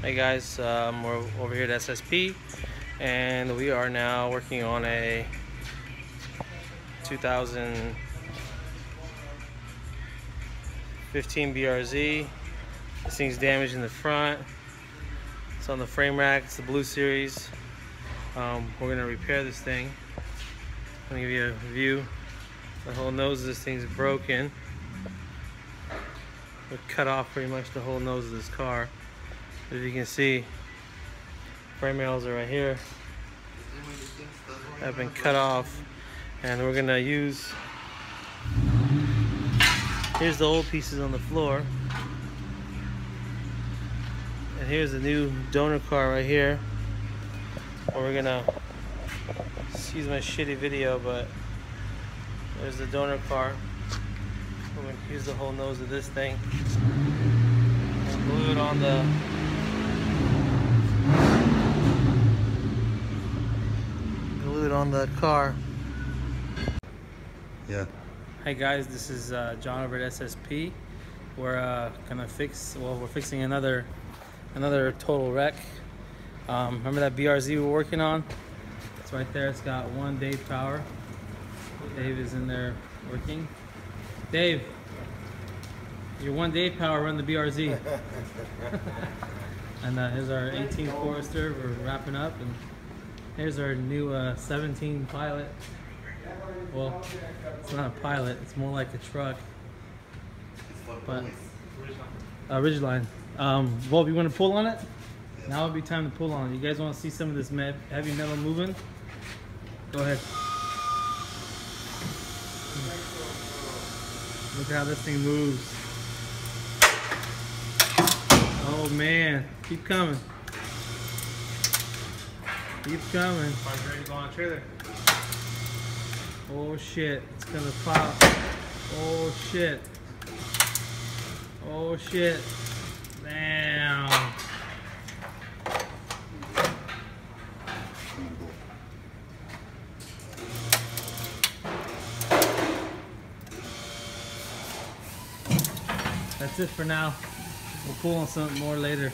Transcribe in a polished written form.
Hey guys, we're over here at SSP and we are now working on a 2015 BRZ. This thing's damaged in the front. It's on the frame rack. It's the Blue Series. We're gonna repair this thing. I'm gonna give you a view. The whole nose of this thing's broken. We cut off pretty much the whole nose of this car. As you can see, frame rails are right here. Have been cut off, and we're gonna use. Here's the old pieces on the floor, and here's the new donor car right here. And we're gonna excuse my shitty video, but there's the donor car. We're gonna use the whole nose of this thing and glue it on the. On the car. Yeah. Hey guys, this is John over at SSP. We're gonna we're fixing another total wreck. Remember that BRZ we were working on? It's right there. It's got 1 day power. Dave is in there working. Dave, your 1 day power, run the BRZ. And here's our 18 Forester. We're wrapping up, and here's our new 17 Pilot. Well, it's not a Pilot, it's more like a truck. But Ridgeline. Wolf, you want to pull on it? Now would be time to pull on it. You guys want to see some of this heavy metal moving? Go ahead. Look at how this thing moves. Oh man, keep coming. Keep coming. Ready to go on a trailer. Oh shit, it's gonna pop. Oh shit. Oh shit. Damn. That's it for now. We'll pull on something more later.